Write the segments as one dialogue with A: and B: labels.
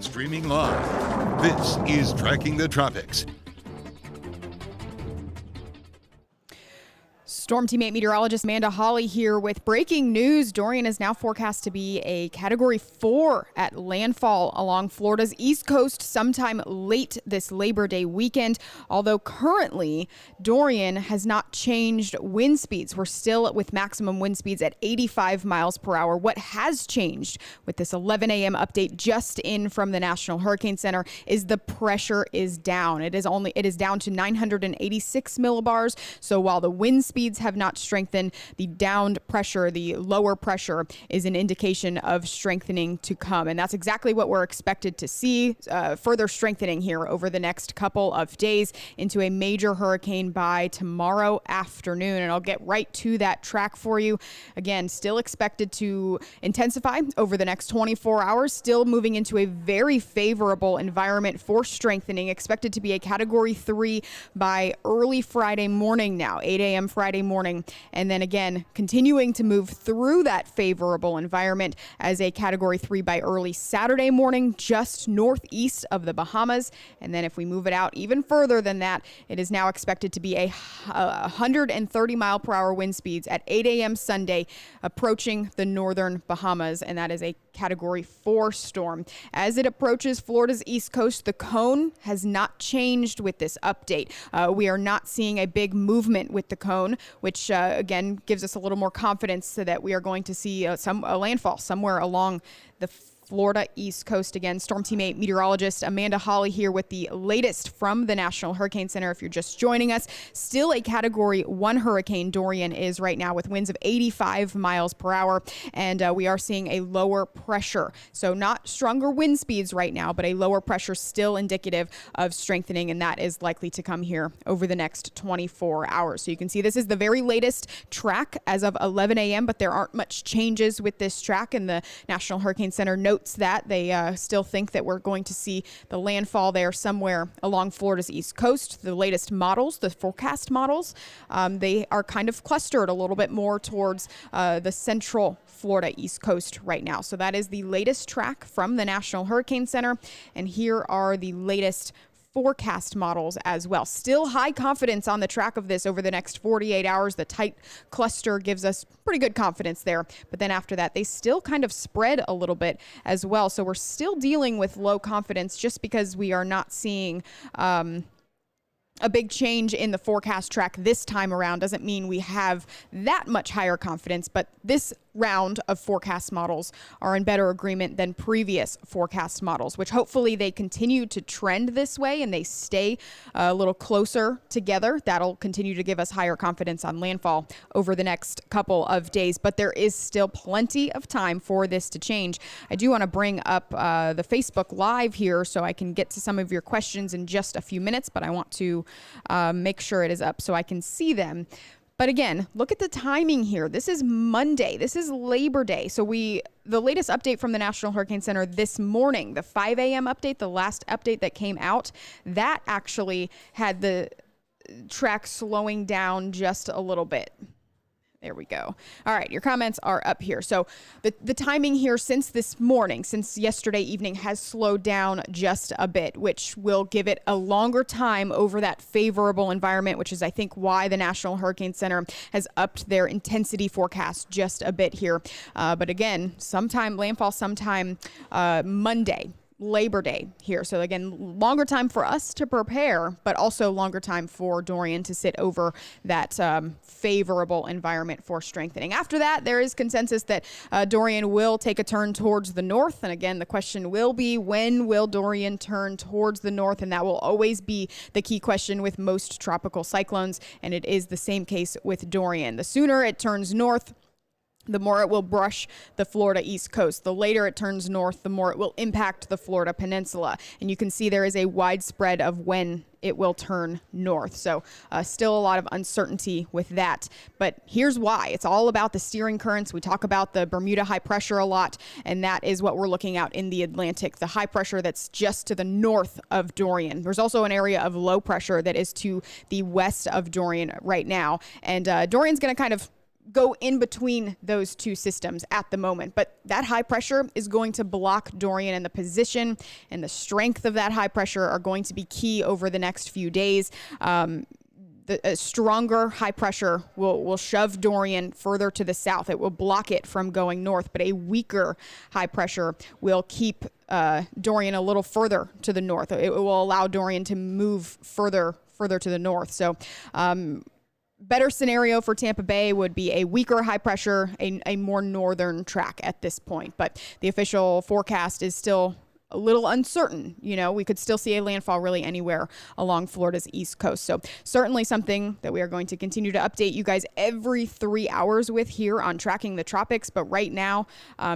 A: Streaming live, this is Tracking the Tropics.
B: Storm teammate meteorologist Amanda Hawley here with breaking news. Dorian is now forecast to be a Category 4 at landfall along Florida's east coast sometime late this Labor Day weekend. Although currently, Dorian has not changed wind speeds. We're still with maximum wind speeds at 85 miles per hour. What has changed with this 11 a.m. update just in from the National Hurricane Center is the pressure is down. It is down to 986 millibars. So while the wind speeds have not strengthened, the downed pressure, the lower pressure, is an indication of strengthening to come. And that's exactly what we're expected to see, further strengthening here over the next couple of days into a major hurricane by tomorrow afternoon. And I'll get right to that track for you. Again, still expected to intensify over the next 24 hours, still moving into a very favorable environment for strengthening, expected to be a Category 3 by early Friday morning now, 8 a.m. Friday morning, and then again continuing to move through that favorable environment as a Category 3 by early Saturday morning just northeast of the Bahamas. And then if we move it out even further than that, it is now expected to be a 130 mile per hour wind speeds at 8 a.m. Sunday approaching the northern Bahamas, and that is a Category 4 storm. As it approaches Florida's east coast, the cone has not changed with this update. We are not seeing a big movement with the cone, which again gives us a little more confidence so that we are going to see a landfall somewhere along the Florida East Coast. Again, storm teammate meteorologist Amanda Hawley here with the latest from the National Hurricane Center. If you're just joining us, still a Category 1 hurricane Dorian is right now with winds of 85 miles per hour. And we are seeing a lower pressure. So not stronger wind speeds right now, but a lower pressure still indicative of strengthening. And that is likely to come here over the next 24 hours. So you can see this is the very latest track as of 11 a.m., but there aren't much changes with this track. And the National Hurricane Center notes that they still think that we're going to see the landfall there somewhere along Florida's east coast. The latest models, the forecast models, they are kind of clustered a little bit more towards the central Florida east coast right now. So that is the latest track from the National Hurricane Center. And here are the latest forecast models as well. Still high confidence on the track of this over the next 48 hours. The tight cluster gives us pretty good confidence there. But then after that, they still kind of spread a little bit as well. So we're still dealing with low confidence just because we are not seeing a big change in the forecast track this time around. Doesn't mean we have that much higher confidence, but this round of forecast models are in better agreement than previous forecast models, which hopefully they continue to trend this way and they stay a little closer together. That'll continue to give us higher confidence on landfall over the next couple of days, but there is still plenty of time for this to change. I do want to bring up the Facebook Live here so I can get to some of your questions in just a few minutes, but I want to make sure it is up so I can see them. But again, look at the timing here. This is Monday. This is Labor Day. So the latest update from the National Hurricane Center this morning, the 5 a.m. update, the last update that came out, that actually had the track slowing down just a little bit. There we go. All right, your comments are up here. So the timing here since this morning, since yesterday evening, has slowed down just a bit, which will give it a longer time over that favorable environment, which is, I think, why the National Hurricane Center has upped their intensity forecast just a bit here. But again, landfall sometime Monday. Labor Day here. So again, longer time for us to prepare, but also longer time for Dorian to sit over that favorable environment for strengthening. After that, there is consensus that Dorian will take a turn towards the north. And again, the question will be, when will Dorian turn towards the north? And that will always be the key question with most tropical cyclones. And it is the same case with Dorian. The sooner it turns north, the more it will brush the Florida East Coast. The later it turns north, the more it will impact the Florida Peninsula. And you can see there is a widespread of when it will turn north. So still a lot of uncertainty with that. But here's why. It's all about the steering currents. We talk about the Bermuda high pressure a lot, and that is what we're looking at in the Atlantic, the high pressure that's just to the north of Dorian. There's also an area of low pressure that is to the west of Dorian right now. And Dorian's going to kind of go in between those two systems at the moment. But that high pressure is going to block Dorian, and the position and the strength of that high pressure are going to be key over the next few days. A stronger high pressure will shove Dorian further to the south. It will block it from going north, but a weaker high pressure will keep Dorian a little further to the north. It will allow Dorian to move further to the north. So better scenario for Tampa Bay would be a weaker high pressure, a more northern track at this point. But the official forecast is still a little uncertain. You know, we could still see a landfall really anywhere along Florida's east coast. So certainly something that we are going to continue to update you guys every 3 hours with here on Tracking the Tropics. But right now,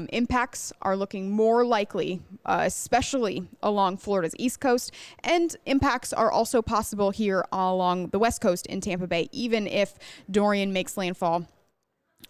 B: impacts are looking more likely, especially along Florida's east coast, and impacts are also possible here along the west coast in Tampa Bay, even if Dorian makes landfall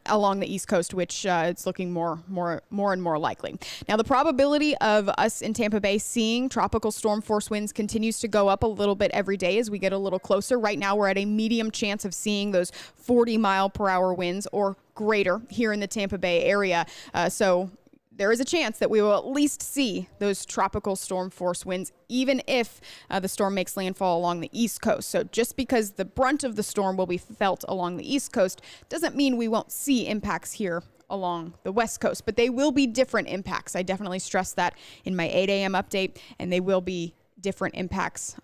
B: along the east coast, which it's looking more and more likely. Now, the probability of us in Tampa Bay seeing tropical storm force winds continues to go up a little bit every day as we get a little closer. Right now, we're at a medium chance of seeing those 40-mile-per-hour winds or greater here in the Tampa Bay area. So there is a chance that we will at least see those tropical storm force winds, even if the storm makes landfall along the east coast. So just because the brunt of the storm will be felt along the east coast doesn't mean we won't see impacts here along the west coast, but they will be different impacts. I definitely stress that in my 8 a.m. update, and they will be different impacts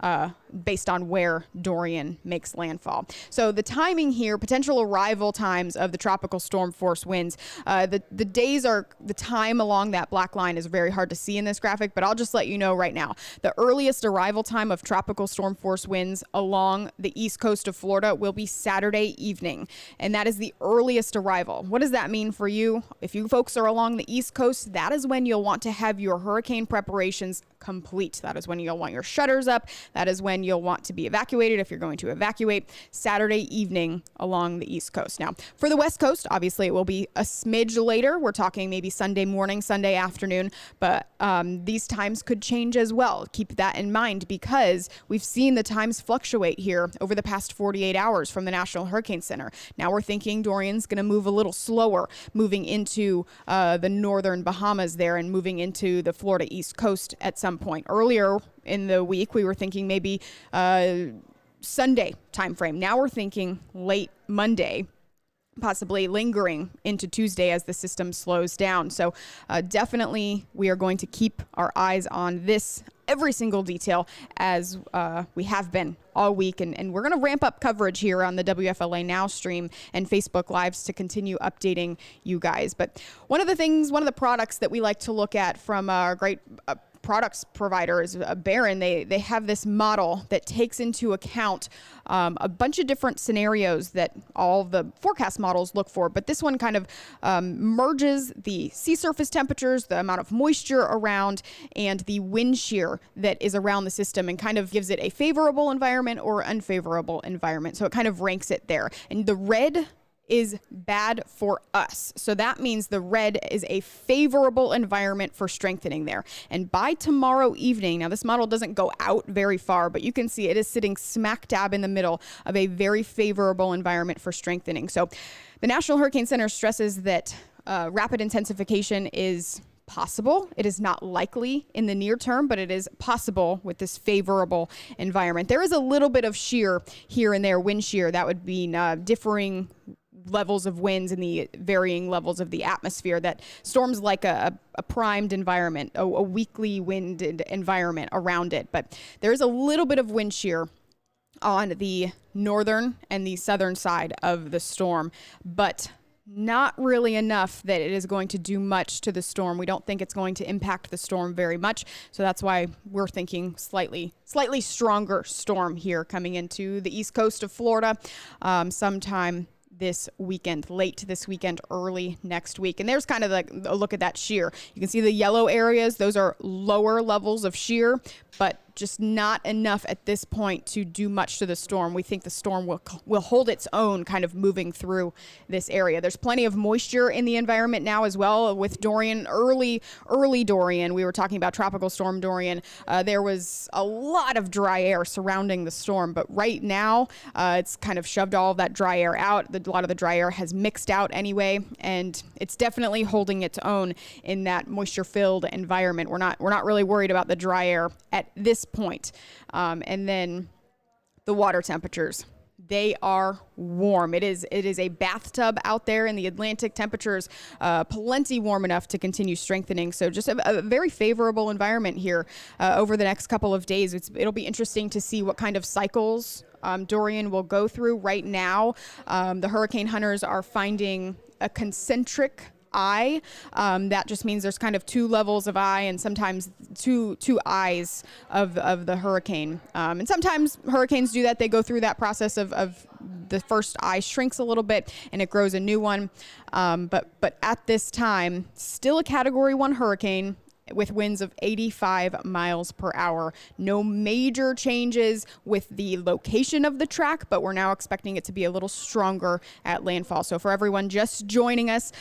B: based on where Dorian makes landfall. So the timing here, potential arrival times of the tropical storm force winds, the days are, the time along that black line is very hard to see in this graphic, but I'll just let you know right now. The earliest arrival time of tropical storm force winds along the east coast of Florida will be Saturday evening, and that is the earliest arrival. What does that mean for you? If you folks are along the east coast, that is when you'll want to have your hurricane preparations complete. That is when you'll want your shutters up. That is when you'll want to be evacuated if you're going to evacuate Saturday evening along the east coast. Now, for the west coast, obviously it will be a smidge later. We're talking maybe Sunday morning, Sunday afternoon, but these times could change as well. Keep that in mind because we've seen the times fluctuate here over the past 48 hours from the National Hurricane Center. Now we're thinking Dorian's going to move a little slower, moving into the northern Bahamas there and moving into the Florida east coast at some point. Earlier in the week, we were thinking maybe Sunday timeframe. Now we're thinking late Monday, possibly lingering into Tuesday as the system slows down. So definitely we are going to keep our eyes on this, every single detail, as we have been all week. And we're going to ramp up coverage here on the WFLA Now stream and Facebook Lives to continue updating you guys. But one of the products that we like to look at from our great products providers, Barron, they have this model that takes into account a bunch of different scenarios that all the forecast models look for. But this one kind of merges the sea surface temperatures, the amount of moisture around, and the wind shear that is around the system, and kind of gives it a favorable environment or unfavorable environment. So it kind of ranks it there. And the red is bad for us. So that means the red is a favorable environment for strengthening there. And by tomorrow evening, now this model doesn't go out very far, but you can see it is sitting smack dab in the middle of a very favorable environment for strengthening. So the National Hurricane Center stresses that rapid intensification is possible. It is not likely in the near term, but it is possible with this favorable environment. There is a little bit of shear here and there, wind shear. That would be differing levels of winds in the varying levels of the atmosphere that storms like a primed environment, a weakly winded environment around it. But there's a little bit of wind shear on the northern and the southern side of the storm, but not really enough that it is going to do much to the storm. We don't think it's going to impact the storm very much. So that's why we're thinking slightly stronger storm here coming into the east coast of Florida sometime this weekend, late this weekend, early next week. And there's kind of like a look at that shear. You can see the yellow areas. Those are lower levels of shear, but just not enough at this point to do much to the storm. We think the storm will hold its own kind of moving through this area. There's plenty of moisture in the environment now as well with Dorian, early Dorian. We were talking about Tropical Storm Dorian. There was a lot of dry air surrounding the storm, but right now it's kind of shoved all of that dry air out. A lot of the dry air has mixed out anyway, and it's definitely holding its own in that moisture-filled environment. We're not really worried about the dry air at this point. And then the water temperatures. They are warm. It is a bathtub out there in the Atlantic. Temperatures plenty warm enough to continue strengthening. So just a very favorable environment here over the next couple of days. It'll be interesting to see what kind of cycles Dorian will go through. Right now, the hurricane hunters are finding a concentric eye. That just means there's kind of two levels of eye and sometimes two eyes of the hurricane. And sometimes hurricanes do that. They go through that process of the first eye shrinks a little bit and it grows a new one. But at this time, still a Category 1 hurricane with winds of 85 miles per hour. No major changes with the location of the track, but we're now expecting it to be a little stronger at landfall. So for everyone just joining us,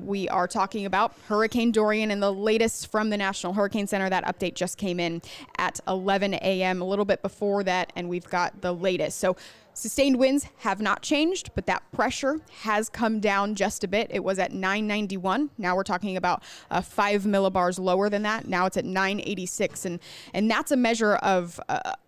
B: we are talking about Hurricane Dorian and the latest from the National Hurricane Center. That update just came in at 11 a.m., a little bit before that, and we've got the latest. So sustained winds have not changed, but that pressure has come down just a bit. It was at 991. Now we're talking about 5 millibars lower than that. Now it's at 986. And that's a measure of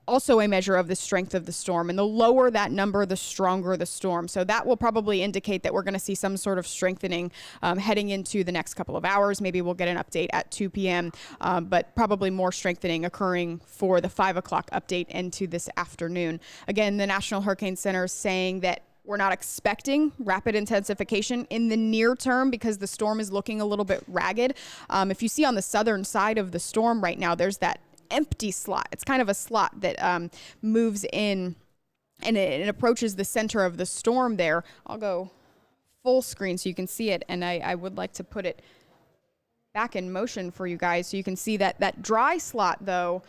B: also a measure of the strength of the storm. And the lower that number, the stronger the storm. So that will probably indicate that we're going to see some sort of strengthening heading into the next couple of hours. Maybe we'll get an update at 2 p.m., but probably more strengthening occurring for the 5 o'clock update into this afternoon. Again, the National Hurricane Center is saying that we're not expecting rapid intensification in the near term because the storm is looking a little bit ragged. If you see on the southern side of the storm right now, there's that empty slot. It's kind of a slot that moves in and it approaches the center of the storm there. I'll go full screen so you can see it, and I would like to put it back in motion for you guys so you can see that dry slot, though,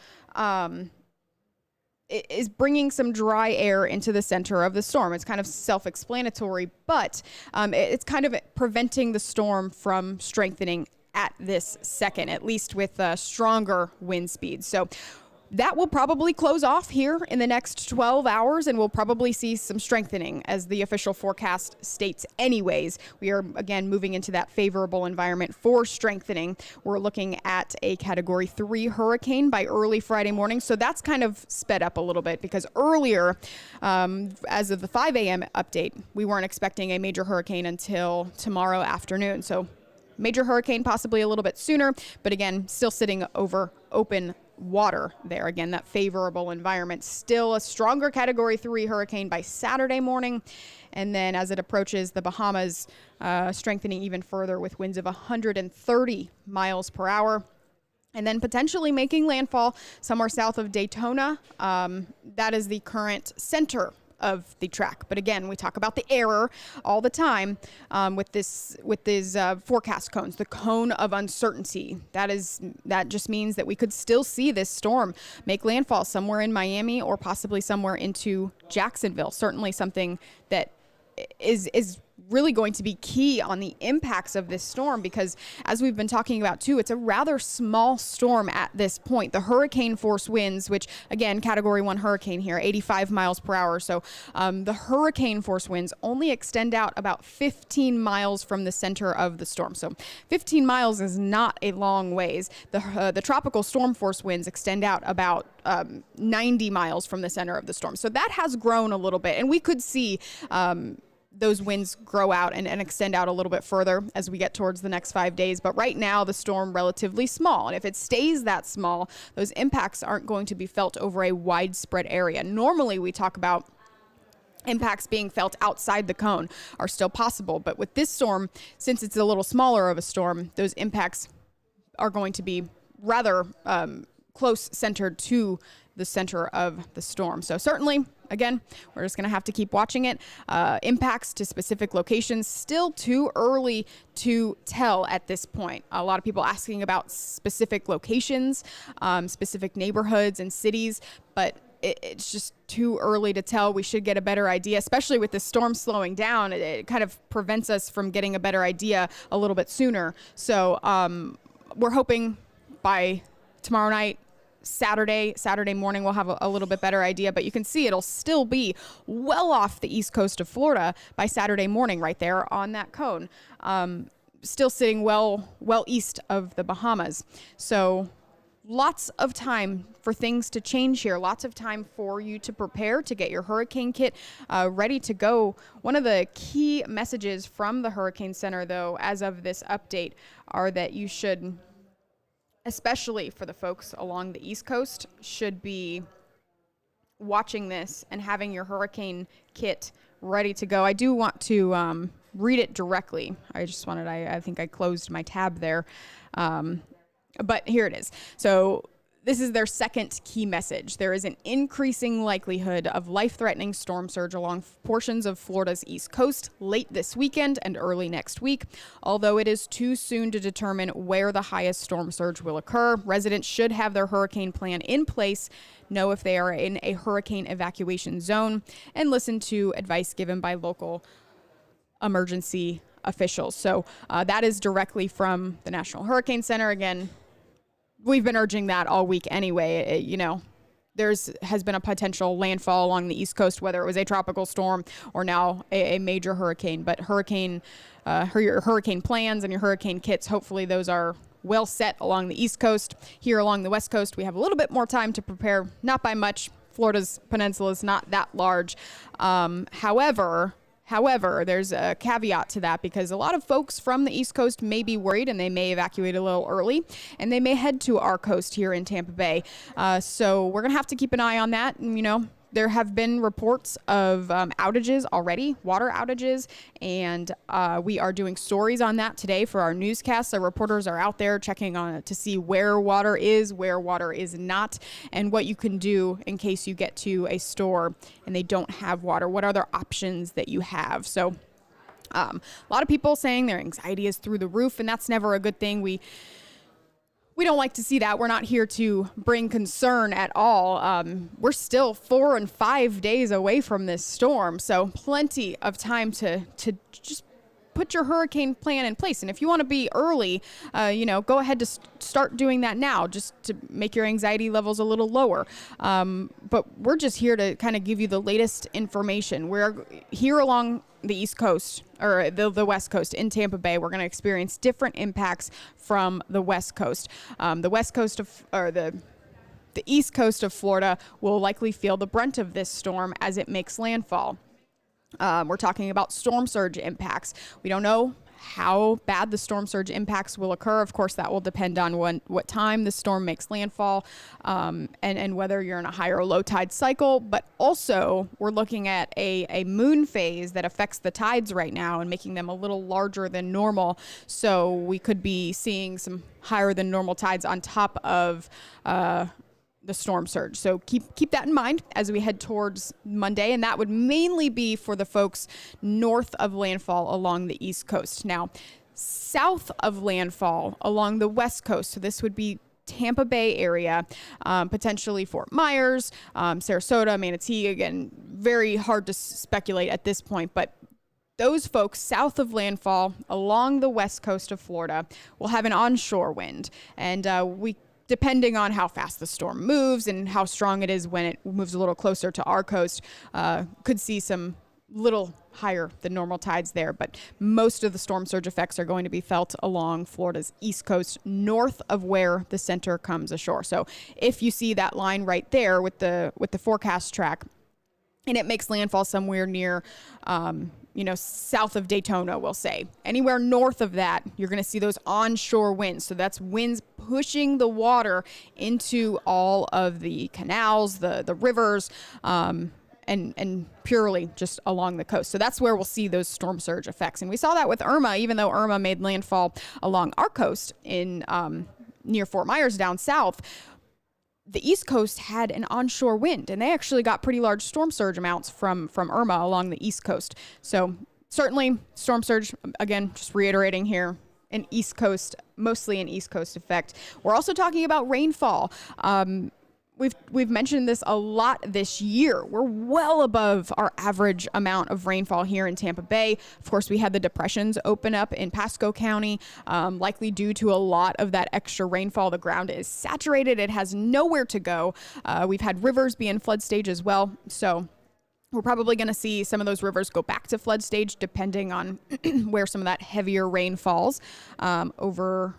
B: is bringing some dry air into the center of the storm. It's kind of self-explanatory, but it's kind of preventing the storm from strengthening at this second, at least with stronger wind speeds. So that will probably close off here in the next 12 hours, and we'll probably see some strengthening as the official forecast states anyways. We are, again, moving into that favorable environment for strengthening. We're looking at a Category 3 hurricane by early Friday morning, so that's kind of sped up a little bit because earlier, as of the 5 a.m. update, we weren't expecting a major hurricane until tomorrow afternoon. So major hurricane possibly a little bit sooner, but again, still sitting over open water there. Again, that favorable environment. Still a stronger Category 3 hurricane by Saturday morning. And then as it approaches the Bahamas, strengthening even further with winds of 130 miles per hour. And then potentially making landfall somewhere south of Daytona. That is the current center of the track. But again, we talk about the error all the time with these forecast cones, the cone of uncertainty. That just means that we could still see this storm make landfall somewhere in Miami or possibly somewhere into Jacksonville. Certainly something that is really going to be key on the impacts of this storm because, as we've been talking about too, it's a rather small storm at this point. The hurricane force winds, which again, Category 1 hurricane here, 85 miles per hour. So the hurricane force winds only extend out about 15 miles from the center of the storm. So 15 miles is not a long ways. The tropical storm force winds extend out about 90 miles from the center of the storm. So that has grown a little bit, and we could see those winds grow out and extend out a little bit further as we get towards the next 5 days. But right now, the storm relatively small. And if it stays that small, those impacts aren't going to be felt over a widespread area. Normally, we talk about impacts being felt outside the cone are still possible. But with this storm, since it's a little smaller of a storm, those impacts are going to be rather close centered to the center of the storm. So certainly again, we're just going to have to keep watching it. Impacts to specific locations, still too early to tell at this point. A lot of people asking about specific locations, specific neighborhoods and cities, but it's just too early to tell. We should get a better idea, especially with the storm slowing down. It kind of prevents us from getting a better idea a little bit sooner. So we're hoping by tomorrow night, Saturday morning, we'll have a little bit better idea, but you can see it'll still be well off the east coast of Florida by Saturday morning right there on that cone. Still sitting well east of the Bahamas. So lots of time for things to change here. Lots of time for you to prepare to get your hurricane kit ready to go. One of the key messages from the Hurricane Center, though, as of this update, are that you should, especially for the folks along the East Coast, should be watching this and having your hurricane kit ready to go. I do want to read it directly. I think I closed my tab there. But here it is. So this is their second key message. There is an increasing likelihood of life-threatening storm surge along portions of Florida's east coast late this weekend and early next week. Although it is too soon to determine where the highest storm surge will occur, residents should have their hurricane plan in place, know if they are in a hurricane evacuation zone, and listen to advice given by local emergency officials. So that is directly from the National Hurricane Center. Again, we've been urging that all week anyway. Has been a potential landfall along the East Coast, whether it was a tropical storm or now a major hurricane. But your hurricane plans and your hurricane kits, hopefully those are well set along the East Coast. Here along the West Coast, we have a little bit more time to prepare, not by much. Florida's peninsula is not that large. However, there's a caveat to that, because a lot of folks from the East Coast may be worried and they may evacuate a little early and they may head to our coast here in Tampa Bay. So we're going to have to keep an eye on that. And, there have been reports of outages already, water outages, and we are doing stories on that today for our newscast. So reporters are out there checking on it to see where water is not, and what you can do in case you get to a store and they don't have water. What other options that you have? So a lot of people saying their anxiety is through the roof, and that's never a good thing. We don't like to see that. We're not here to bring concern at all. We're still 4 and 5 days away from this storm, so plenty of time to just put your hurricane plan in place. And if you want to be early, go ahead to start doing that now, just to make your anxiety levels a little lower. But we're just here to kind of give you the latest information. We're here along the East Coast, or the West Coast in Tampa Bay. We're going to experience different impacts from the West Coast. The East Coast of Florida will likely feel the brunt of this storm as it makes landfall. We're talking about storm surge impacts. We don't know how bad the storm surge impacts will occur. Of course, that will depend on what time the storm makes landfall, and whether you're in a high or low tide cycle. But also, we're looking at a moon phase that affects the tides right now and making them a little larger than normal. So we could be seeing some higher than normal tides on top of the storm surge. So keep that in mind as we head towards Monday, and that would mainly be for the folks north of landfall along the East Coast. Now, south of landfall along the West Coast, so this would be Tampa Bay area, potentially Fort Myers, Sarasota, Manatee. Again, very hard to speculate at this point, but those folks south of landfall along the West Coast of Florida will have an onshore wind, and depending on how fast the storm moves and how strong it is when it moves a little closer to our coast, could see some little higher than normal tides there. But most of the storm surge effects are going to be felt along Florida's East Coast, north of where the center comes ashore. So if you see that line right there with the forecast track, and it makes landfall somewhere near, south of Daytona, we'll say. Anywhere north of that, you're going to see those onshore winds. So that's winds pushing the water into all of the canals, the rivers, and purely just along the coast. So that's where we'll see those storm surge effects. And we saw that with Irma, even though Irma made landfall along our coast in near Fort Myers down south. the East Coast had an onshore wind, and they actually got pretty large storm surge amounts from Irma along the East Coast. So certainly storm surge, again, just reiterating here, an East Coast, mostly an East Coast effect. We're also talking about rainfall. We've mentioned this a lot this year. We're well above our average amount of rainfall here in Tampa Bay. Of course, we had the depressions open up in Pasco County, likely due to a lot of that extra rainfall. The ground is saturated. It has nowhere to go. We've had rivers be in flood stage as well. So we're probably going to see some of those rivers go back to flood stage depending on where some of that heavier rain falls over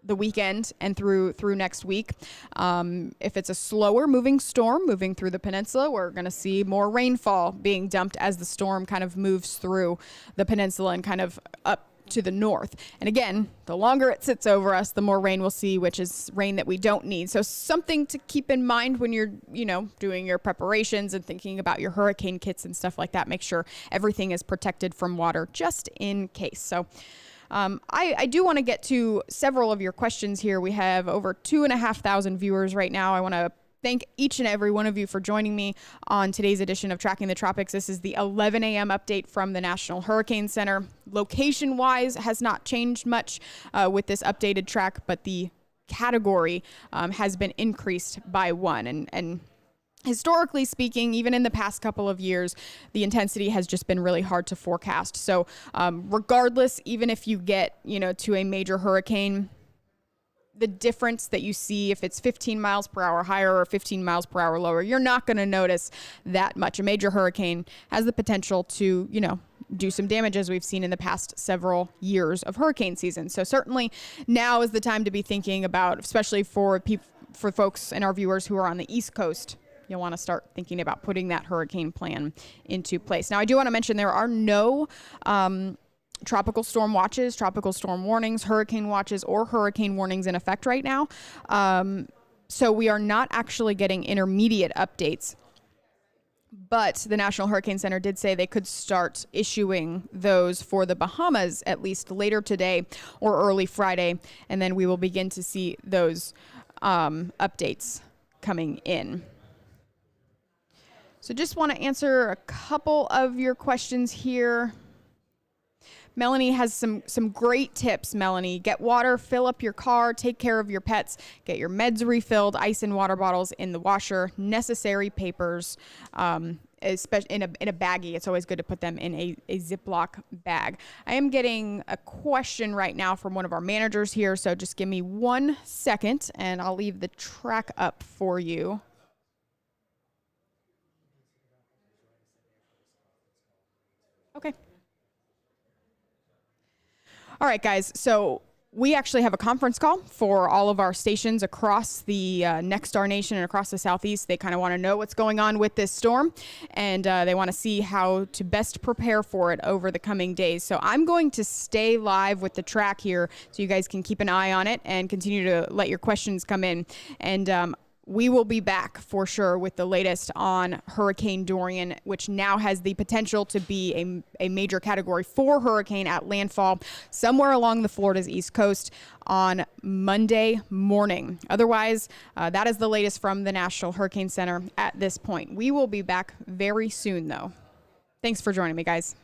B: the weekend and through next week. If it's a slower moving storm moving through the peninsula, we're going to see more rainfall being dumped as the storm kind of moves through the peninsula and kind of up to the north. And again, the longer it sits over us, the more rain we'll see, which is rain that we don't need. So something to keep in mind when you're, doing your preparations and thinking about your hurricane kits and stuff like that. Make sure everything is protected from water just in case. So I do want to get to several of your questions here. We have over 2,500 viewers right now. I want to thank each and every one of you for joining me on today's edition of Tracking the Tropics. This is the 11 a.m. update from the National Hurricane Center. Location-wise has not changed much with this updated track, but the category has been increased by one. And historically speaking, even in the past couple of years, the intensity has just been really hard to forecast. So regardless, even if you get, to a major hurricane, the difference that you see if it's 15 miles per hour higher or 15 miles per hour lower, you're not going to notice that much. A major hurricane has the potential to, do some damage, as we've seen in the past several years of hurricane season. So certainly now is the time to be thinking about, especially for folks and our viewers who are on the East Coast, you'll want to start thinking about putting that hurricane plan into place. Now, I do want to mention there are no tropical storm watches, tropical storm warnings, hurricane watches, or hurricane warnings in effect right now. So we are not actually getting intermediate updates. But the National Hurricane Center did say they could start issuing those for the Bahamas at least later today or early Friday. And then we will begin to see those updates coming in. So just want to answer a couple of your questions here. Melanie has some great tips, Melanie. Get water, fill up your car, take care of your pets, get your meds refilled, ice and water bottles in the washer, necessary papers, especially in a baggie. It's always good to put them in a Ziploc bag. I am getting a question right now from one of our managers here, so just give me 1 second and I'll leave the track up for you. Okay. All right, guys. So we actually have a conference call for all of our stations across the Next Star Nation and across the Southeast. They kind of want to know what's going on with this storm, and they want to see how to best prepare for it over the coming days. So I'm going to stay live with the track here so you guys can keep an eye on it and continue to let your questions come in. And we will be back for sure with the latest on Hurricane Dorian, which now has the potential to be a major Category 4 hurricane at landfall somewhere along the Florida's East Coast on Monday morning. Otherwise, that is the latest from the National Hurricane Center at this point. We will be back very soon, though. Thanks for joining me, guys.